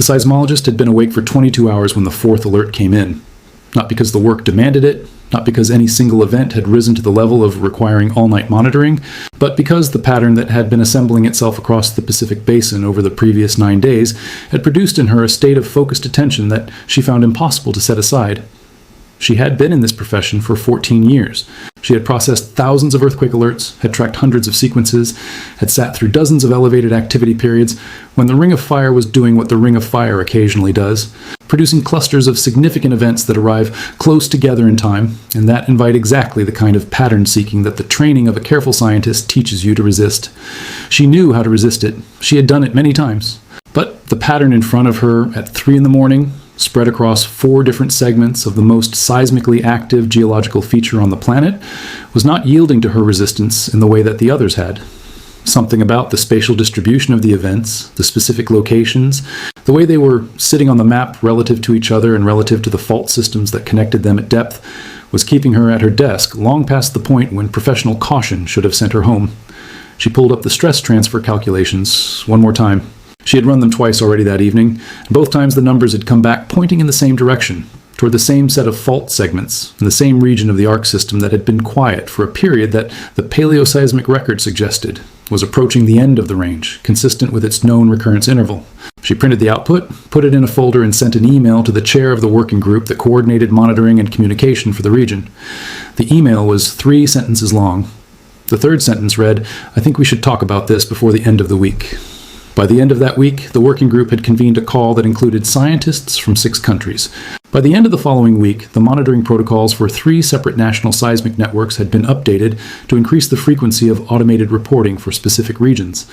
The seismologist had been awake for 22 hours when the fourth alert came in. Not because the work demanded it, not because any single event had risen to the level of requiring all-night monitoring, but because the pattern that had been assembling itself across the Pacific Basin over the previous 9 days had produced in her a state of focused attention that she found impossible to set aside. She had been in this profession for 14 years. She had processed thousands of earthquake alerts, had tracked hundreds of sequences, had sat through dozens of elevated activity periods when the Ring of Fire was doing what the Ring of Fire occasionally does, producing clusters of significant events that arrive close together in time, and that invite exactly the kind of pattern seeking that the training of a careful scientist teaches you to resist. She knew how to resist it. She had done it many times. But the pattern in front of her at 3 a.m, spread across 4 different segments of the most seismically active geological feature on the planet, was not yielding to her resistance in the way that the others had. Something about the spatial distribution of the events, the specific locations, the way they were sitting on the map relative to each other and relative to the fault systems that connected them at depth, was keeping her at her desk long past the point when professional caution should have sent her home. She pulled up the stress transfer calculations one more time. She had run them twice already that evening, and both times the numbers had come back pointing in the same direction, toward the same set of fault segments in the same region of the arc system that had been quiet for a period that the paleoseismic record suggested was approaching the end of the range, consistent with its known recurrence interval. She printed the output, put it in a folder, and sent an email to the chair of the working group that coordinated monitoring and communication for the region. The email was 3 sentences long. The third sentence read, "I think we should talk about this before the end of the week." By the end of that week, the working group had convened a call that included scientists from 6 countries. By the end of the following week, the monitoring protocols for 3 separate national seismic networks had been updated to increase the frequency of automated reporting for specific regions.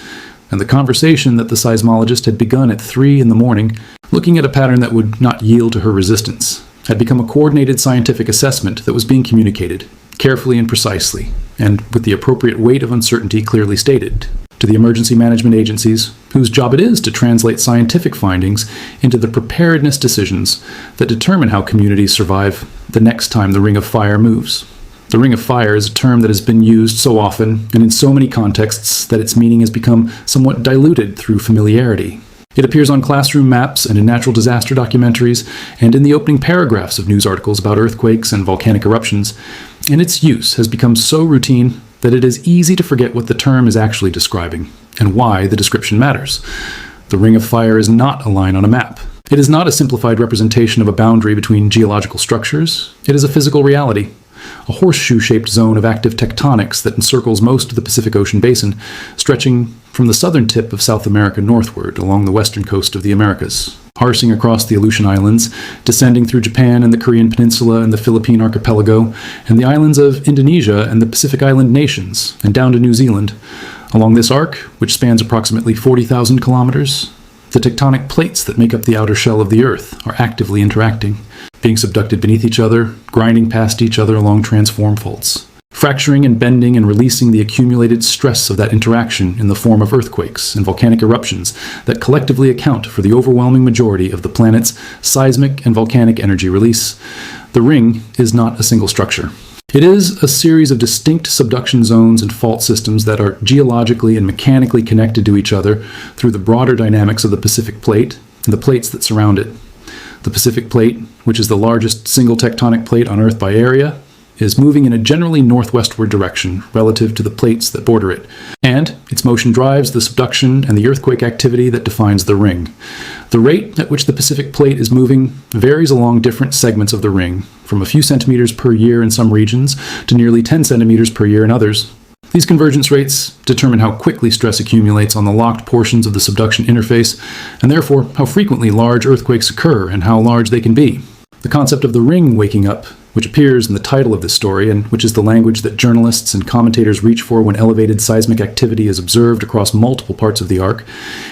And the conversation that the seismologist had begun at 3 a.m, looking at a pattern that would not yield to her resistance, had become a coordinated scientific assessment that was being communicated, carefully and precisely, and with the appropriate weight of uncertainty clearly stated, to the emergency management agencies, whose job it is to translate scientific findings into the preparedness decisions that determine how communities survive the next time the Ring of Fire moves. The Ring of Fire is a term that has been used so often and in so many contexts that its meaning has become somewhat diluted through familiarity. It appears on classroom maps and in natural disaster documentaries and in the opening paragraphs of news articles about earthquakes and volcanic eruptions, and its use has become so routine that it is easy to forget what the term is actually describing and why the description matters. The Ring of Fire is not a line on a map. It is not a simplified representation of a boundary between geological structures. It is a physical reality, a horseshoe-shaped zone of active tectonics that encircles most of the Pacific Ocean basin, stretching from the southern tip of South America northward along the western coast of the Americas, parsing across the Aleutian Islands, descending through Japan and the Korean Peninsula and the Philippine archipelago, and the islands of Indonesia and the Pacific Island nations, and down to New Zealand. Along this arc, which spans approximately 40,000 kilometers, the tectonic plates that make up the outer shell of the Earth are actively interacting, being subducted beneath each other, grinding past each other along transform faults, fracturing and bending and releasing the accumulated stress of that interaction in the form of earthquakes and volcanic eruptions that collectively account for the overwhelming majority of the planet's seismic and volcanic energy release. The ring is not a single structure. It is a series of distinct subduction zones and fault systems that are geologically and mechanically connected to each other through the broader dynamics of the Pacific Plate and the plates that surround it. The Pacific Plate, which is the largest single tectonic plate on Earth by area, is moving in a generally northwestward direction relative to the plates that border it, and its motion drives the subduction and the earthquake activity that defines the ring. The rate at which the Pacific Plate is moving varies along different segments of the ring, from a few centimeters per year in some regions to nearly 10 centimeters per year in others. These convergence rates determine how quickly stress accumulates on the locked portions of the subduction interface, and therefore how frequently large earthquakes occur and how large they can be. The concept of the ring waking up, which appears in the title of this story and which is the language that journalists and commentators reach for when elevated seismic activity is observed across multiple parts of the arc,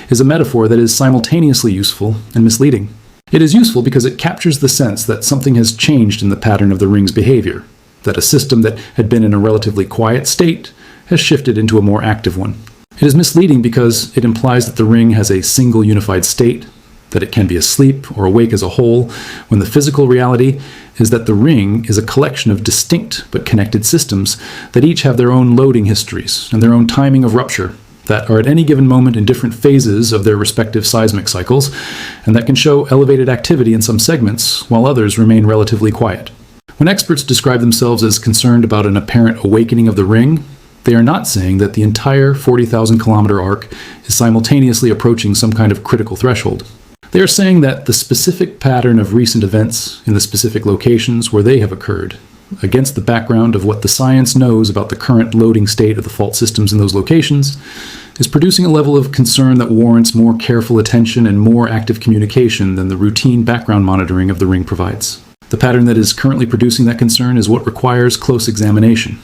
is a metaphor that is simultaneously useful and misleading. It is useful because it captures the sense that something has changed in the pattern of the ring's behavior, that a system that had been in a relatively quiet state has shifted into a more active one. It is misleading because it implies that the ring has a single unified state, that it can be asleep or awake as a whole, when the physical reality is that the ring is a collection of distinct but connected systems that each have their own loading histories and their own timing of rupture, that are at any given moment in different phases of their respective seismic cycles, and that can show elevated activity in some segments, while others remain relatively quiet. When experts describe themselves as concerned about an apparent awakening of the ring, they are not saying that the entire 40,000-kilometer arc is simultaneously approaching some kind of critical threshold. They are saying that the specific pattern of recent events in the specific locations where they have occurred, against the background of what the science knows about the current loading state of the fault systems in those locations, is producing a level of concern that warrants more careful attention and more active communication than the routine background monitoring of the ring provides. The pattern that is currently producing that concern is what requires close examination.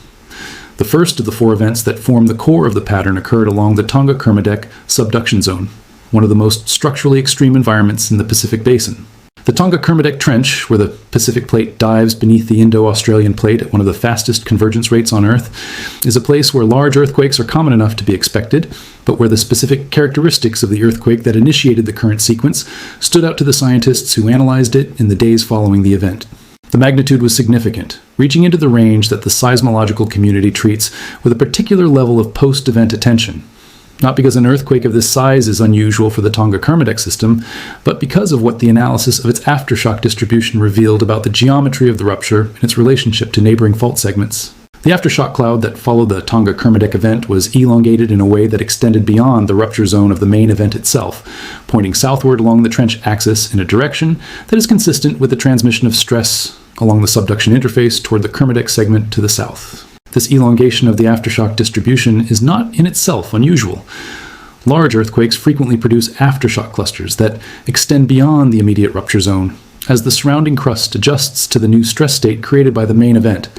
The first of the 4 events that form the core of the pattern occurred along the Tonga-Kermadec subduction zone, one of the most structurally extreme environments in the Pacific Basin. The Tonga-Kermadec Trench, where the Pacific Plate dives beneath the Indo-Australian Plate at one of the fastest convergence rates on Earth, is a place where large earthquakes are common enough to be expected, but where the specific characteristics of the earthquake that initiated the current sequence stood out to the scientists who analyzed it in the days following the event. The magnitude was significant, reaching into the range that the seismological community treats with a particular level of post-event attention. Not because an earthquake of this size is unusual for the Tonga-Kermadec system, but because of what the analysis of its aftershock distribution revealed about the geometry of the rupture and its relationship to neighboring fault segments. The aftershock cloud that followed the Tonga-Kermadec event was elongated in a way that extended beyond the rupture zone of the main event itself, pointing southward along the trench axis in a direction that is consistent with the transmission of stress along the subduction interface toward the Kermadec segment to the south. This elongation of the aftershock distribution is not in itself unusual. Large earthquakes frequently produce aftershock clusters that extend beyond the immediate rupture zone as the surrounding crust adjusts to the new stress state created by the main event.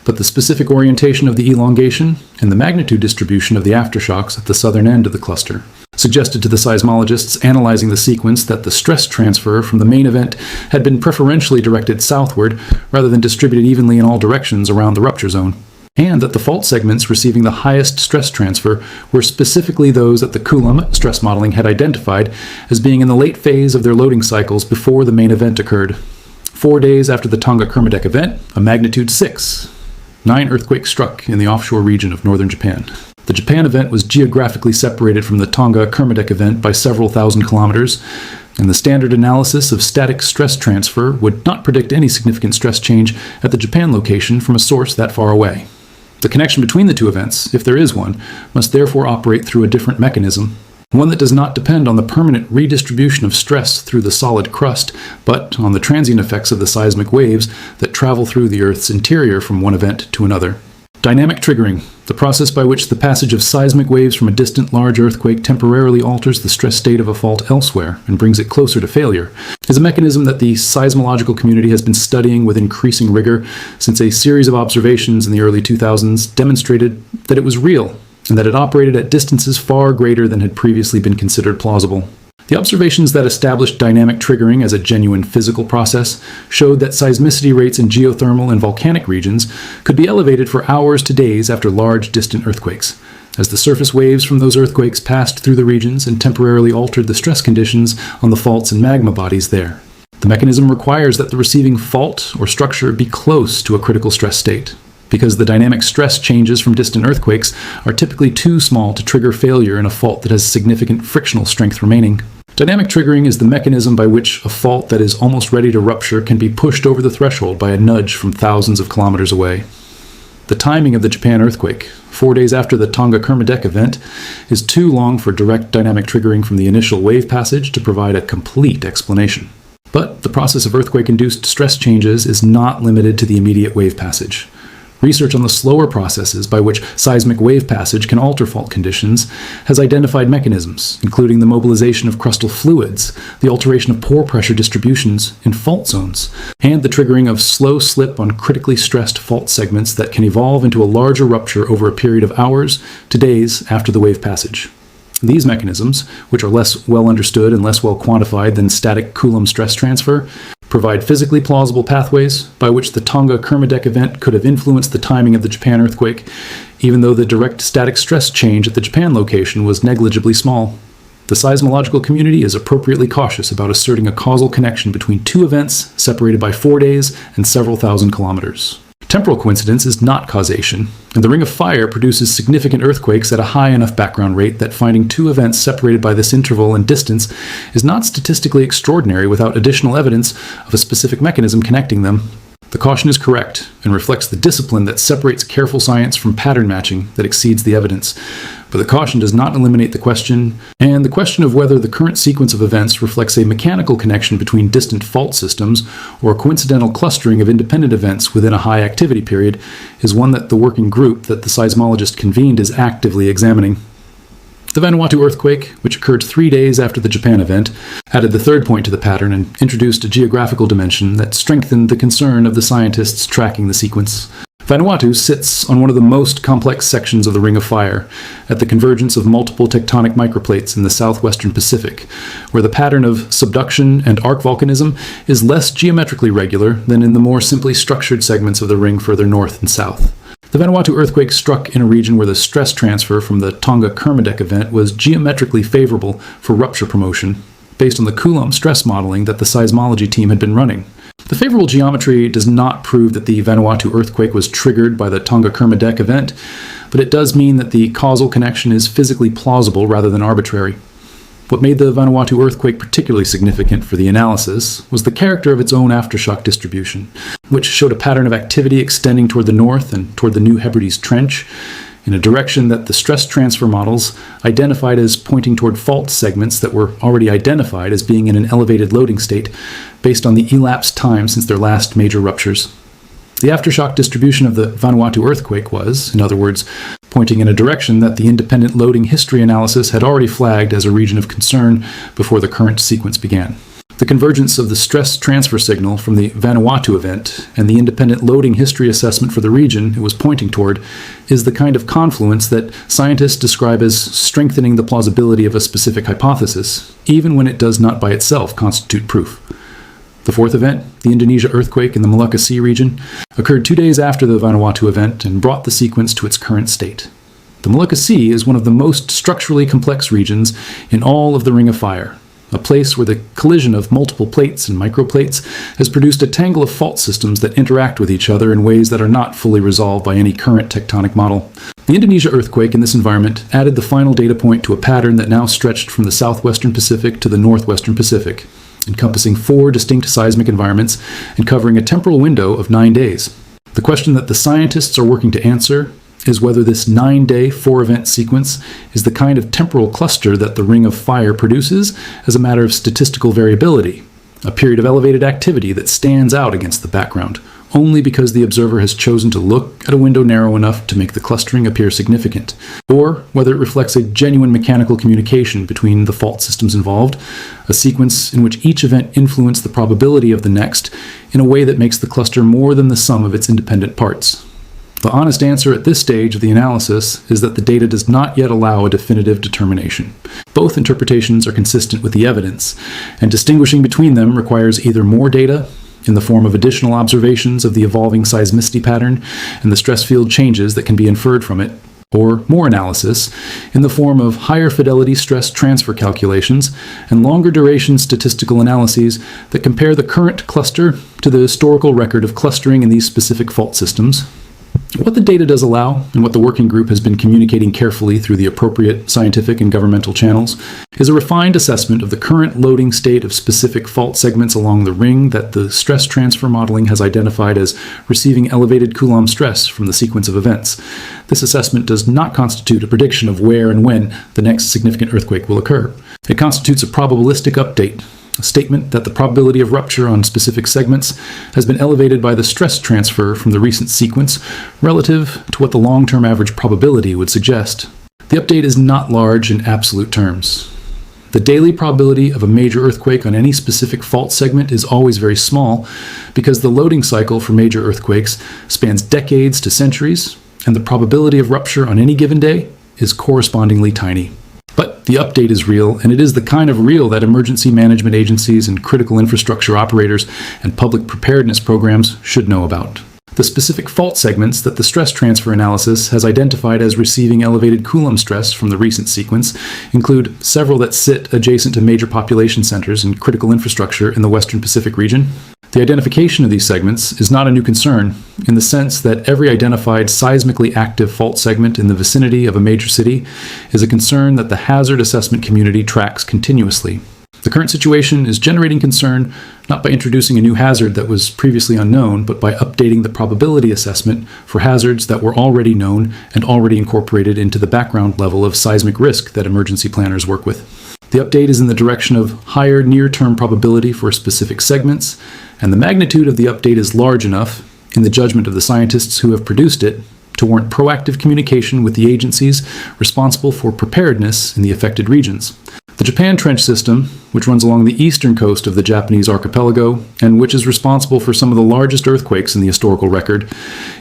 But the specific orientation of the elongation and the magnitude distribution of the aftershocks at the southern end of the cluster suggested to the seismologists analyzing the sequence that the stress transfer from the main event had been preferentially directed southward rather than distributed evenly in all directions around the rupture zone, and that the fault segments receiving the highest stress transfer were specifically those that the Coulomb stress modeling had identified as being in the late phase of their loading cycles before the main event occurred. 4 days after the Tonga-Kermadec event, a magnitude 6, 9 earthquakes struck in the offshore region of northern Japan. The Japan event was geographically separated from the Tonga-Kermadec event by several thousand kilometers, and the standard analysis of static stress transfer would not predict any significant stress change at the Japan location from a source that far away. The connection between the two events, if there is one, must therefore operate through a different mechanism, one that does not depend on the permanent redistribution of stress through the solid crust, but on the transient effects of the seismic waves that travel through the Earth's interior from one event to another. Dynamic triggering, the process by which the passage of seismic waves from a distant large earthquake temporarily alters the stress state of a fault elsewhere and brings it closer to failure, is a mechanism that the seismological community has been studying with increasing rigor since a series of observations in the early 2000s demonstrated that it was real and that it operated at distances far greater than had previously been considered plausible. The observations that established dynamic triggering as a genuine physical process showed that seismicity rates in geothermal and volcanic regions could be elevated for hours to days after large distant earthquakes, as the surface waves from those earthquakes passed through the regions and temporarily altered the stress conditions on the faults and magma bodies there. The mechanism requires that the receiving fault or structure be close to a critical stress state, because the dynamic stress changes from distant earthquakes are typically too small to trigger failure in a fault that has significant frictional strength remaining. Dynamic triggering is the mechanism by which a fault that is almost ready to rupture can be pushed over the threshold by a nudge from thousands of kilometers away. The timing of the Japan earthquake, 4 days after the Tonga-Kermadec event, is too long for direct dynamic triggering from the initial wave passage to provide a complete explanation. But the process of earthquake-induced stress changes is not limited to the immediate wave passage. Research on the slower processes by which seismic wave passage can alter fault conditions has identified mechanisms, including the mobilization of crustal fluids, the alteration of pore pressure distributions in fault zones, and the triggering of slow slip on critically stressed fault segments that can evolve into a larger rupture over a period of hours to days after the wave passage. These mechanisms, which are less well understood and less well quantified than static Coulomb stress transfer, provide physically plausible pathways by which the Tonga-Kermadec event could have influenced the timing of the Japan earthquake, even though the direct static stress change at the Japan location was negligibly small. The seismological community is appropriately cautious about asserting a causal connection between two events separated by 4 days and several thousand kilometers. Temporal coincidence is not causation, and the Ring of Fire produces significant earthquakes at a high enough background rate that finding two events separated by this interval and distance is not statistically extraordinary without additional evidence of a specific mechanism connecting them. The caution is correct and reflects the discipline that separates careful science from pattern matching that exceeds the evidence. But the caution does not eliminate the question, and the question of whether the current sequence of events reflects a mechanical connection between distant fault systems or a coincidental clustering of independent events within a high activity period is one that the working group that the seismologist convened is actively examining. The Vanuatu earthquake, which occurred 3 days after the Japan event, added the third point to the pattern and introduced a geographical dimension that strengthened the concern of the scientists tracking the sequence. Vanuatu sits on one of the most complex sections of the Ring of Fire, at the convergence of multiple tectonic microplates in the southwestern Pacific, where the pattern of subduction and arc volcanism is less geometrically regular than in the more simply structured segments of the ring further north and south. The Vanuatu earthquake struck in a region where the stress transfer from the Tonga-Kermadec event was geometrically favorable for rupture promotion, based on the Coulomb stress modeling that the seismology team had been running. The favorable geometry does not prove that the Vanuatu earthquake was triggered by the Tonga-Kermadec event, but it does mean that the causal connection is physically plausible rather than arbitrary. What made the Vanuatu earthquake particularly significant for the analysis was the character of its own aftershock distribution, which showed a pattern of activity extending toward the north and toward the New Hebrides Trench, in a direction that the stress transfer models identified as pointing toward fault segments that were already identified as being in an elevated loading state based on the elapsed time since their last major ruptures. The aftershock distribution of the Vanuatu earthquake was, in other words, pointing in a direction that the independent loading history analysis had already flagged as a region of concern before the current sequence began. The convergence of the stress transfer signal from the Vanuatu event and the independent loading history assessment for the region it was pointing toward is the kind of confluence that scientists describe as strengthening the plausibility of a specific hypothesis, even when it does not by itself constitute proof. The fourth event, the Indonesia earthquake in the Molucca Sea region, occurred 2 days after the Vanuatu event and brought the sequence to its current state. The Molucca Sea is one of the most structurally complex regions in all of the Ring of Fire, a place where the collision of multiple plates and microplates has produced a tangle of fault systems that interact with each other in ways that are not fully resolved by any current tectonic model. The Indonesia earthquake in this environment added the final data point to a pattern that now stretched from the southwestern Pacific to the northwestern Pacific, encompassing 4 distinct seismic environments and covering a temporal window of 9 days. The question that the scientists are working to answer is whether this 9-day 4-event sequence is the kind of temporal cluster that the Ring of Fire produces as a matter of statistical variability, a period of elevated activity that stands out against the background, only because the observer has chosen to look at a window narrow enough to make the clustering appear significant, or whether it reflects a genuine mechanical communication between the fault systems involved, a sequence in which each event influenced the probability of the next in a way that makes the cluster more than the sum of its independent parts. The honest answer at this stage of the analysis is that the data does not yet allow a definitive determination. Both interpretations are consistent with the evidence, and distinguishing between them requires either more data, in the form of additional observations of the evolving seismicity pattern and the stress field changes that can be inferred from it, or more analysis in the form of higher fidelity stress transfer calculations and longer duration statistical analyses that compare the current cluster to the historical record of clustering in these specific fault systems. What the data does allow, and what the working group has been communicating carefully through the appropriate scientific and governmental channels, is a refined assessment of the current loading state of specific fault segments along the ring that the stress transfer modeling has identified as receiving elevated Coulomb stress from the sequence of events. This assessment does not constitute a prediction of where and when the next significant earthquake will occur. It constitutes a probabilistic update, a statement that the probability of rupture on specific segments has been elevated by the stress transfer from the recent sequence relative to what the long-term average probability would suggest. The update is not large in absolute terms. The daily probability of a major earthquake on any specific fault segment is always very small because the loading cycle for major earthquakes spans decades to centuries, and the probability of rupture on any given day is correspondingly tiny. But the update is real, and it is the kind of real that emergency management agencies and critical infrastructure operators and public preparedness programs should know about. The specific fault segments that the stress transfer analysis has identified as receiving elevated Coulomb stress from the recent sequence include several that sit adjacent to major population centers and critical infrastructure in the Western Pacific region. The identification of these segments is not a new concern, in the sense that every identified seismically active fault segment in the vicinity of a major city is a concern that the hazard assessment community tracks continuously. The current situation is generating concern not by introducing a new hazard that was previously unknown, but by updating the probability assessment for hazards that were already known and already incorporated into the background level of seismic risk that emergency planners work with. The update is in the direction of higher near-term probability for specific segments, and the magnitude of the update is large enough, in the judgment of the scientists who have produced it, to warrant proactive communication with the agencies responsible for preparedness in the affected regions. The Japan Trench System, which runs along the eastern coast of the Japanese archipelago, and which is responsible for some of the largest earthquakes in the historical record,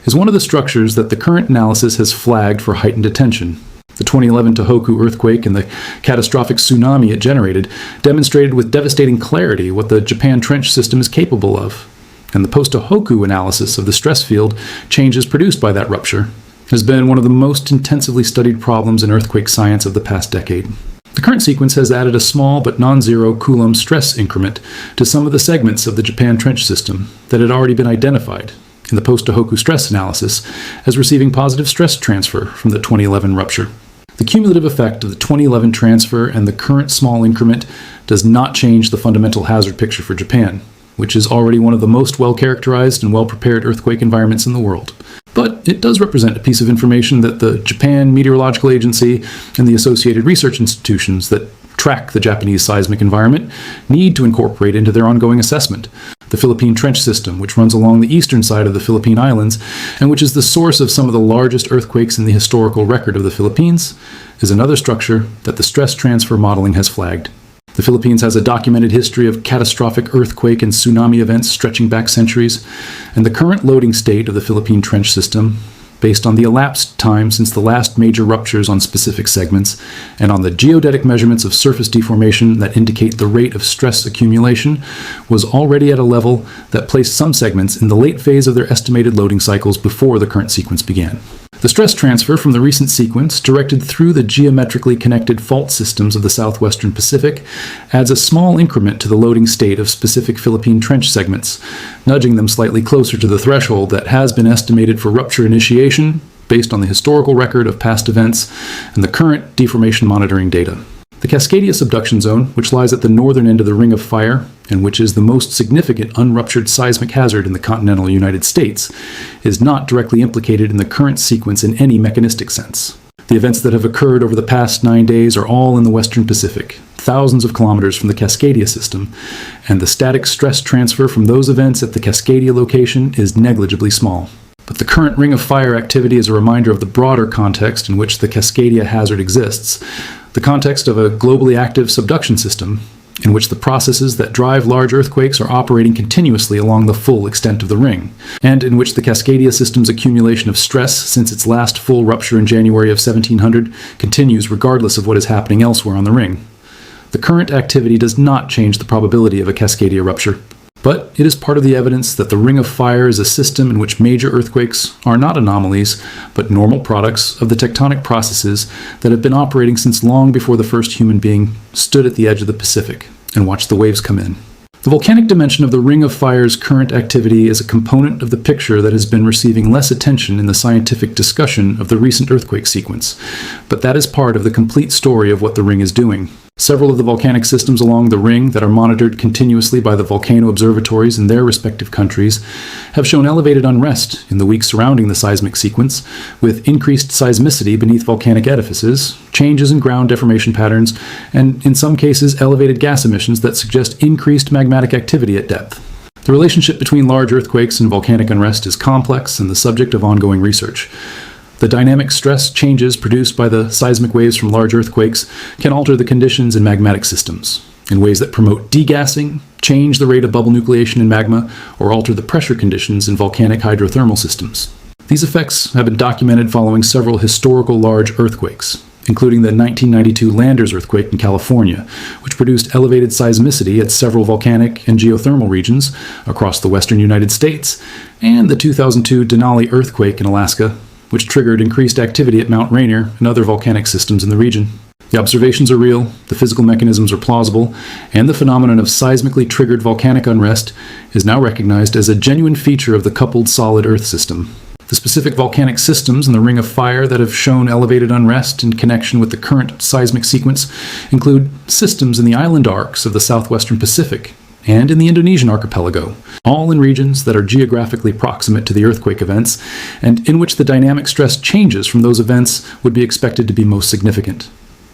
is one of the structures that the current analysis has flagged for heightened attention. The 2011 Tohoku earthquake and the catastrophic tsunami it generated demonstrated with devastating clarity what the Japan Trench System is capable of. And the post-Tohoku analysis of the stress field changes produced by that rupture has been one of the most intensively studied problems in earthquake science of the past decade. The current sequence has added a small but non-zero Coulomb stress increment to some of the segments of the Japan Trench System that had already been identified in the post-Tohoku stress analysis as receiving positive stress transfer from the 2011 rupture. The cumulative effect of the 2011 transfer and the current small increment does not change the fundamental hazard picture for Japan, which is already one of the most well-characterized and well-prepared earthquake environments in the world. But it does represent a piece of information that the Japan Meteorological Agency and the associated research institutions that track the Japanese seismic environment need to incorporate into their ongoing assessment. The Philippine Trench System, which runs along the eastern side of the Philippine Islands and which is the source of some of the largest earthquakes in the historical record of the Philippines, is another structure that the stress transfer modeling has flagged. The Philippines has a documented history of catastrophic earthquake and tsunami events stretching back centuries, and the current loading state of the Philippine Trench System, based on the elapsed time since the last major ruptures on specific segments, and on the geodetic measurements of surface deformation that indicate the rate of stress accumulation, was already at a level that placed some segments in the late phase of their estimated loading cycles before the current sequence began. The stress transfer from the recent sequence, directed through the geometrically connected fault systems of the southwestern Pacific, adds a small increment to the loading state of specific Philippine trench segments, nudging them slightly closer to the threshold that has been estimated for rupture initiation based on the historical record of past events and the current deformation monitoring data. The Cascadia subduction zone, which lies at the northern end of the Ring of Fire, and which is the most significant unruptured seismic hazard in the continental United States, is not directly implicated in the current sequence in any mechanistic sense. The events that have occurred over the past 9 days are all in the western Pacific, thousands of kilometers from the Cascadia system, and the static stress transfer from those events at the Cascadia location is negligibly small. But the current Ring of Fire activity is a reminder of the broader context in which the Cascadia hazard exists, the context of a globally active subduction system, in which the processes that drive large earthquakes are operating continuously along the full extent of the ring, and in which the Cascadia system's accumulation of stress since its last full rupture in January of 1700 continues regardless of what is happening elsewhere on the ring. The current activity does not change the probability of a Cascadia rupture, but it is part of the evidence that the Ring of Fire is a system in which major earthquakes are not anomalies, but normal products of the tectonic processes that have been operating since long before the first human being stood at the edge of the Pacific and watched the waves come in. The volcanic dimension of the Ring of Fire's current activity is a component of the picture that has been receiving less attention in the scientific discussion of the recent earthquake sequence, but that is part of the complete story of what the ring is doing. Several of the volcanic systems along the ring that are monitored continuously by the volcano observatories in their respective countries have shown elevated unrest in the weeks surrounding the seismic sequence, with increased seismicity beneath volcanic edifices, changes in ground deformation patterns, and in some cases elevated gas emissions that suggest increased magmatic activity at depth. The relationship between large earthquakes and volcanic unrest is complex and the subject of ongoing research. The dynamic stress changes produced by the seismic waves from large earthquakes can alter the conditions in magmatic systems in ways that promote degassing, change the rate of bubble nucleation in magma, or alter the pressure conditions in volcanic hydrothermal systems. These effects have been documented following several historical large earthquakes, including the 1992 Landers earthquake in California, which produced elevated seismicity at several volcanic and geothermal regions across the western United States, and the 2002 Denali earthquake in Alaska, which triggered increased activity at Mount Rainier and other volcanic systems in the region. The observations are real, the physical mechanisms are plausible, and the phenomenon of seismically triggered volcanic unrest is now recognized as a genuine feature of the coupled solid Earth system. The specific volcanic systems in the Ring of Fire that have shown elevated unrest in connection with the current seismic sequence include systems in the island arcs of the southwestern Pacific and in the Indonesian archipelago, all in regions that are geographically proximate to the earthquake events and in which the dynamic stress changes from those events would be expected to be most significant.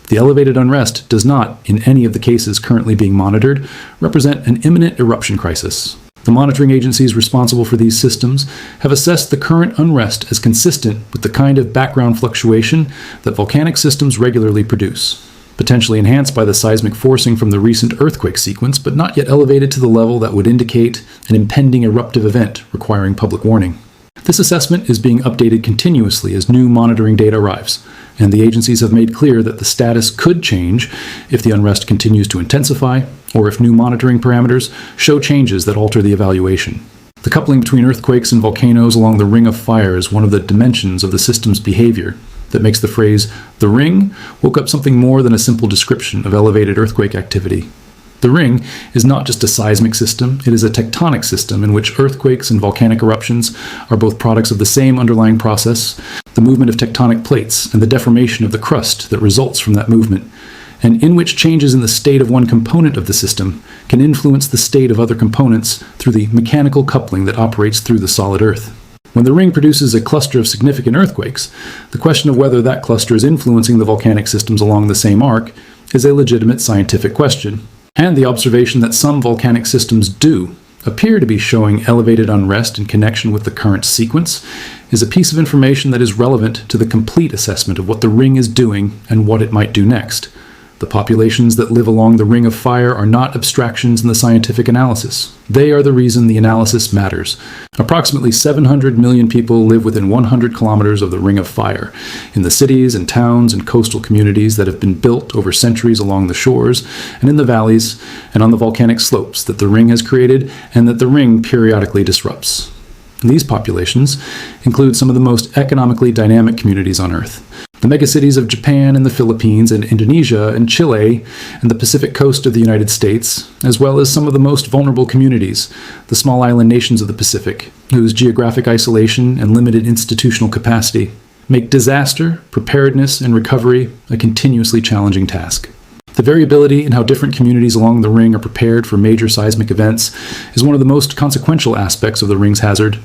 The elevated unrest does not, in any of the cases currently being monitored, represent an imminent eruption crisis. The monitoring agencies responsible for these systems have assessed the current unrest as consistent with the kind of background fluctuation that volcanic systems regularly produce, potentially enhanced by the seismic forcing from the recent earthquake sequence, but not yet elevated to the level that would indicate an impending eruptive event requiring public warning. This assessment is being updated continuously as new monitoring data arrives, and the agencies have made clear that the status could change if the unrest continues to intensify or if new monitoring parameters show changes that alter the evaluation. The coupling between earthquakes and volcanoes along the Ring of Fire is one of the dimensions of the system's behavior that makes the phrase, "the ring," woke up something more than a simple description of elevated earthquake activity. The ring is not just a seismic system, it is a tectonic system in which earthquakes and volcanic eruptions are both products of the same underlying process, the movement of tectonic plates and the deformation of the crust that results from that movement, and in which changes in the state of one component of the system can influence the state of other components through the mechanical coupling that operates through the solid Earth. When the ring produces a cluster of significant earthquakes, the question of whether that cluster is influencing the volcanic systems along the same arc is a legitimate scientific question. And the observation that some volcanic systems do appear to be showing elevated unrest in connection with the current sequence is a piece of information that is relevant to the complete assessment of what the ring is doing and what it might do next. The populations that live along the Ring of Fire are not abstractions in the scientific analysis. They are the reason the analysis matters. Approximately 700 million people live within 100 kilometers of the Ring of Fire, in the cities and towns and coastal communities that have been built over centuries along the shores and in the valleys and on the volcanic slopes that the ring has created and that the ring periodically disrupts. These populations include some of the most economically dynamic communities on Earth. The megacities of Japan and the Philippines and Indonesia and Chile and the Pacific coast of the United States, as well as some of the most vulnerable communities, the small island nations of the Pacific, whose geographic isolation and limited institutional capacity make disaster, preparedness, and recovery a continuously challenging task. The variability in how different communities along the ring are prepared for major seismic events is one of the most consequential aspects of the ring's hazard.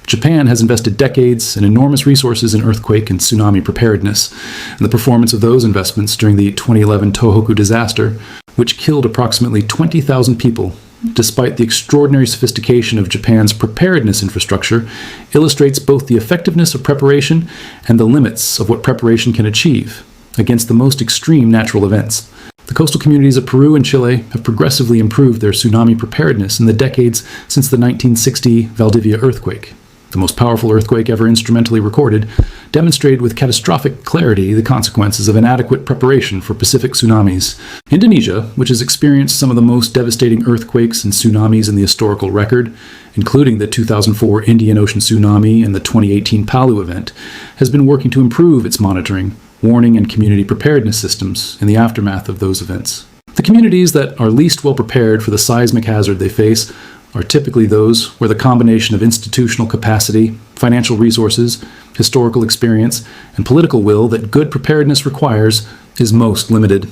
Japan has invested decades and enormous resources in earthquake and tsunami preparedness, and the performance of those investments during the 2011 Tohoku disaster, which killed approximately 20,000 people, despite the extraordinary sophistication of Japan's preparedness infrastructure, illustrates both the effectiveness of preparation and the limits of what preparation can achieve against the most extreme natural events. The coastal communities of Peru and Chile have progressively improved their tsunami preparedness in the decades since the 1960 Valdivia earthquake. The most powerful earthquake ever instrumentally recorded, demonstrated with catastrophic clarity the consequences of inadequate preparation for Pacific tsunamis. Indonesia, which has experienced some of the most devastating earthquakes and tsunamis in the historical record, including the 2004 Indian Ocean tsunami and the 2018 Palu event, has been working to improve its monitoring, warning, and community preparedness systems in the aftermath of those events. The communities that are least well prepared for the seismic hazard they face are typically those where the combination of institutional capacity, financial resources, historical experience, and political will that good preparedness requires is most limited.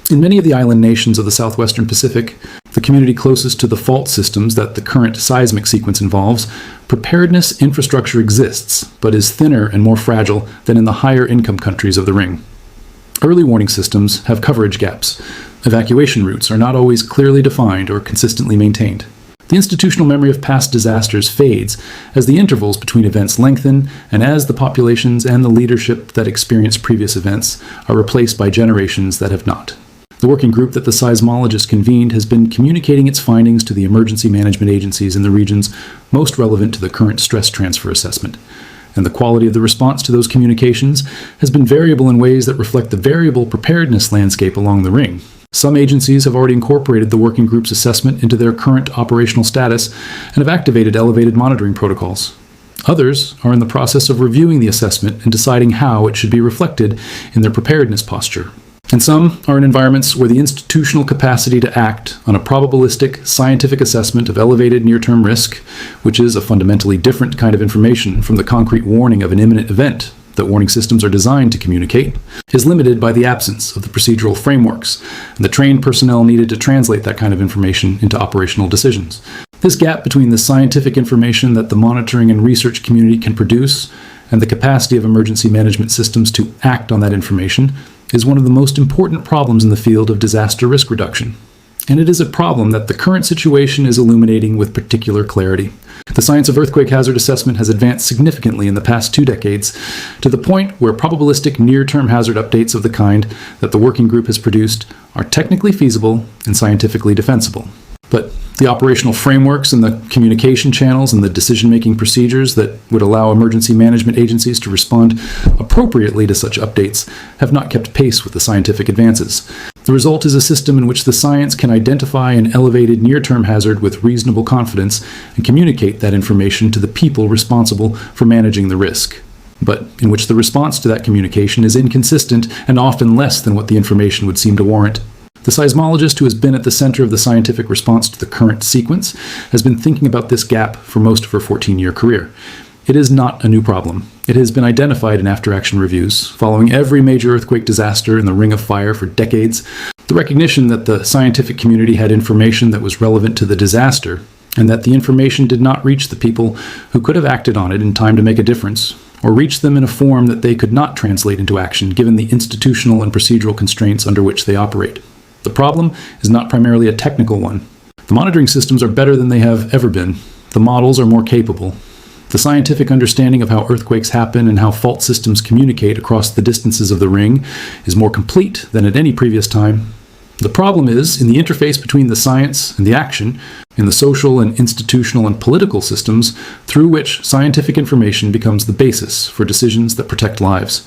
In many of the island nations of the southwestern Pacific, the community closest to the fault systems that the current seismic sequence involves, preparedness infrastructure exists, but is thinner and more fragile than in the higher income countries of the ring. Early warning systems have coverage gaps. Evacuation routes are not always clearly defined or consistently maintained. The institutional memory of past disasters fades as the intervals between events lengthen and as the populations and the leadership that experienced previous events are replaced by generations that have not. The working group that the seismologists convened has been communicating its findings to the emergency management agencies in the regions most relevant to the current stress transfer assessment. And the quality of the response to those communications has been variable in ways that reflect the variable preparedness landscape along the ring. Some agencies have already incorporated the working group's assessment into their current operational status and have activated elevated monitoring protocols. Others are in the process of reviewing the assessment and deciding how it should be reflected in their preparedness posture. And some are in environments where the institutional capacity to act on a probabilistic scientific assessment of elevated near-term risk, which is a fundamentally different kind of information from the concrete warning of an imminent event that warning systems are designed to communicate, is limited by the absence of the procedural frameworks and the trained personnel needed to translate that kind of information into operational decisions. This gap between the scientific information that the monitoring and research community can produce and the capacity of emergency management systems to act on that information is one of the most important problems in the field of disaster risk reduction. And it is a problem that the current situation is illuminating with particular clarity. The science of earthquake hazard assessment has advanced significantly in the past 2 decades to the point where probabilistic near-term hazard updates of the kind that the working group has produced are technically feasible and scientifically defensible. But the operational frameworks and the communication channels and the decision-making procedures that would allow emergency management agencies to respond appropriately to such updates have not kept pace with the scientific advances. The result is a system in which the science can identify an elevated near-term hazard with reasonable confidence and communicate that information to the people responsible for managing the risk, but in which the response to that communication is inconsistent and often less than what the information would seem to warrant. The seismologist who has been at the center of the scientific response to the current sequence has been thinking about this gap for most of her 14-year career. It is not a new problem. It has been identified in after-action reviews, following every major earthquake disaster in the Ring of Fire for decades. The recognition that the scientific community had information that was relevant to the disaster, and that the information did not reach the people who could have acted on it in time to make a difference, or reach them in a form that they could not translate into action given the institutional and procedural constraints under which they operate. The problem is not primarily a technical one. The monitoring systems are better than they have ever been. The models are more capable. The scientific understanding of how earthquakes happen and how fault systems communicate across the distances of the ring is more complete than at any previous time. The problem is in the interface between the science and the action, in the social and institutional and political systems through which scientific information becomes the basis for decisions that protect lives.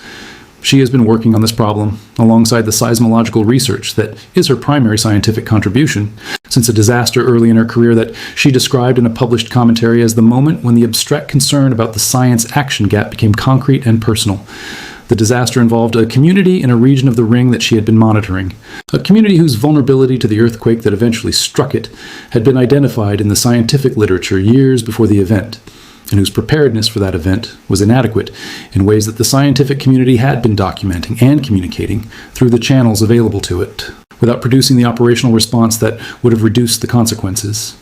She has been working on this problem alongside the seismological research that is her primary scientific contribution since a disaster early in her career that she described in a published commentary as the moment when the abstract concern about the science-action gap became concrete and personal. The disaster involved a community in a region of the ring that she had been monitoring, a community whose vulnerability to the earthquake that eventually struck it had been identified in the scientific literature years before the event, and whose preparedness for that event was inadequate in ways that the scientific community had been documenting and communicating through the channels available to it, without producing the operational response that would have reduced the consequences.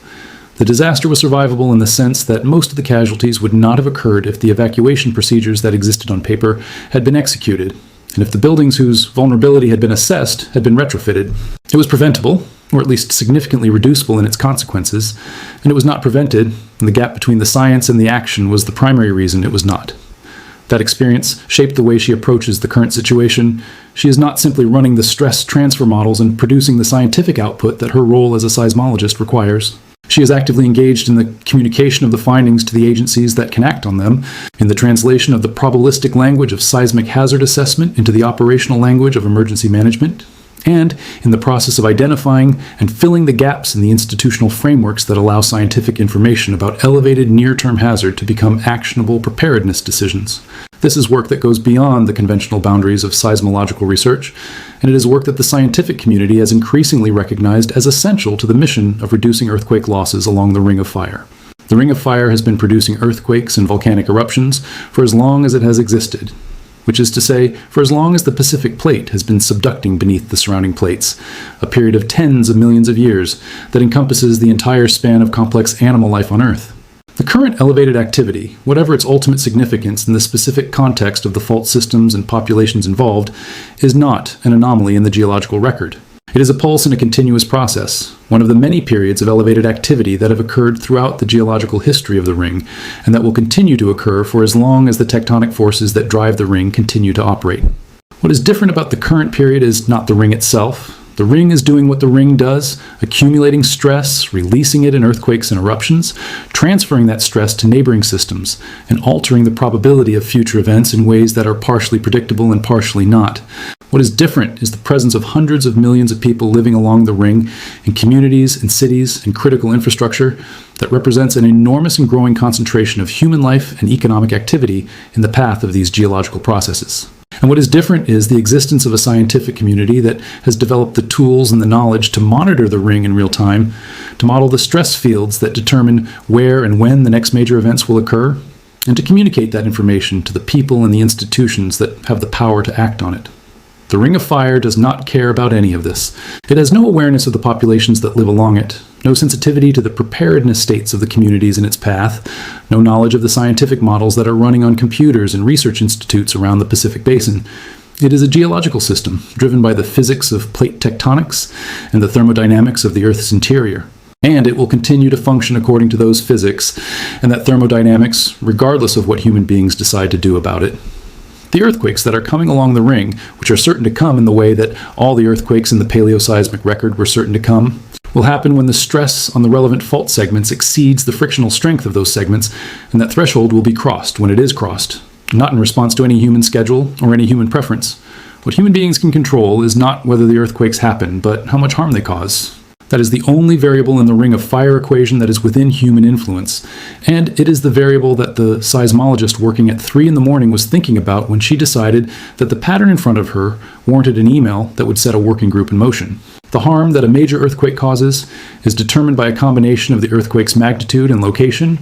The disaster was survivable in the sense that most of the casualties would not have occurred if the evacuation procedures that existed on paper had been executed, and if the buildings whose vulnerability had been assessed had been retrofitted. It was preventable, or at least significantly reducible in its consequences, and it was not prevented, and the gap between the science and the action was the primary reason it was not. That experience shaped the way she approaches the current situation. She is not simply running the stress transfer models and producing the scientific output that her role as a seismologist requires. She is actively engaged in the communication of the findings to the agencies that can act on them, in the translation of the probabilistic language of seismic hazard assessment into the operational language of emergency management, and in the process of identifying and filling the gaps in the institutional frameworks that allow scientific information about elevated near-term hazard to become actionable preparedness decisions. This is work that goes beyond the conventional boundaries of seismological research, and it is work that the scientific community has increasingly recognized as essential to the mission of reducing earthquake losses along the Ring of Fire. The Ring of Fire has been producing earthquakes and volcanic eruptions for as long as it has existed, which is to say, for as long as the Pacific Plate has been subducting beneath the surrounding plates, a period of tens of millions of years that encompasses the entire span of complex animal life on Earth. The current elevated activity, whatever its ultimate significance in the specific context of the fault systems and populations involved, is not an anomaly in the geological record. It is a pulse in a continuous process, one of the many periods of elevated activity that have occurred throughout the geological history of the ring, and that will continue to occur for as long as the tectonic forces that drive the ring continue to operate. What is different about the current period is not the ring itself. The ring is doing what the ring does, accumulating stress, releasing it in earthquakes and eruptions, transferring that stress to neighboring systems, and altering the probability of future events in ways that are partially predictable and partially not. What is different is the presence of hundreds of millions of people living along the ring in communities and cities and critical infrastructure that represents an enormous and growing concentration of human life and economic activity in the path of these geological processes. And what is different is the existence of a scientific community that has developed the tools and the knowledge to monitor the ring in real time, to model the stress fields that determine where and when the next major events will occur, and to communicate that information to the people and the institutions that have the power to act on it. The Ring of Fire does not care about any of this. It has no awareness of the populations that live along it, no sensitivity to the preparedness states of the communities in its path, no knowledge of the scientific models that are running on computers and research institutes around the Pacific Basin. It is a geological system driven by the physics of plate tectonics and the thermodynamics of the Earth's interior. And it will continue to function according to those physics and that thermodynamics, regardless of what human beings decide to do about it. The earthquakes that are coming along the ring, which are certain to come in the way that all the earthquakes in the paleoseismic record were certain to come, will happen when the stress on the relevant fault segments exceeds the frictional strength of those segments, and that threshold will be crossed when it is crossed, not in response to any human schedule or any human preference. What human beings can control is not whether the earthquakes happen, but how much harm they cause. That is the only variable in the Ring of Fire equation that is within human influence, and it is the variable that the seismologist working at 3 a.m. was thinking about when she decided that the pattern in front of her warranted an email that would set a working group in motion. The harm that a major earthquake causes is determined by a combination of the earthquake's magnitude and location,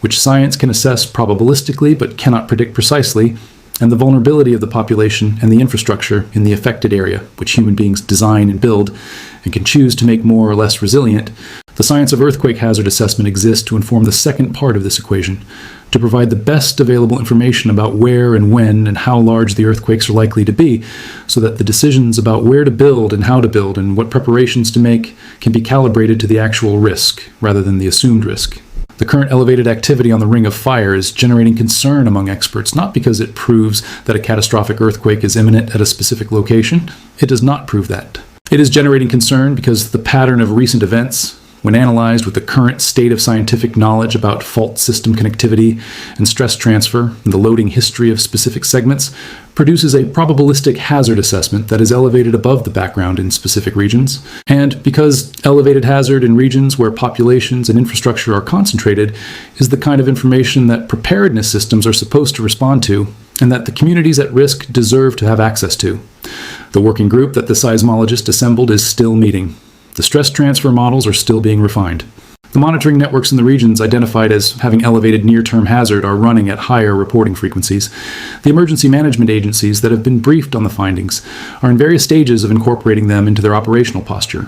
which science can assess probabilistically but cannot predict precisely, and the vulnerability of the population and the infrastructure in the affected area, which human beings design and build and can choose to make more or less resilient. The science of earthquake hazard assessment exists to inform the second part of this equation, to provide the best available information about where and when and how large the earthquakes are likely to be, so that the decisions about where to build and how to build and what preparations to make can be calibrated to the actual risk rather than the assumed risk. The current elevated activity on the Ring of Fire is generating concern among experts, not because it proves that a catastrophic earthquake is imminent at a specific location. It does not prove that. It is generating concern because the pattern of recent events, when analyzed with the current state of scientific knowledge about fault system connectivity and stress transfer and the loading history of specific segments, produces a probabilistic hazard assessment that is elevated above the background in specific regions. And because elevated hazard in regions where populations and infrastructure are concentrated is the kind of information that preparedness systems are supposed to respond to, and that the communities at risk deserve to have access to. The working group that the seismologist assembled is still meeting. The stress transfer models are still being refined. The monitoring networks in the regions identified as having elevated near-term hazard are running at higher reporting frequencies. The emergency management agencies that have been briefed on the findings are in various stages of incorporating them into their operational posture.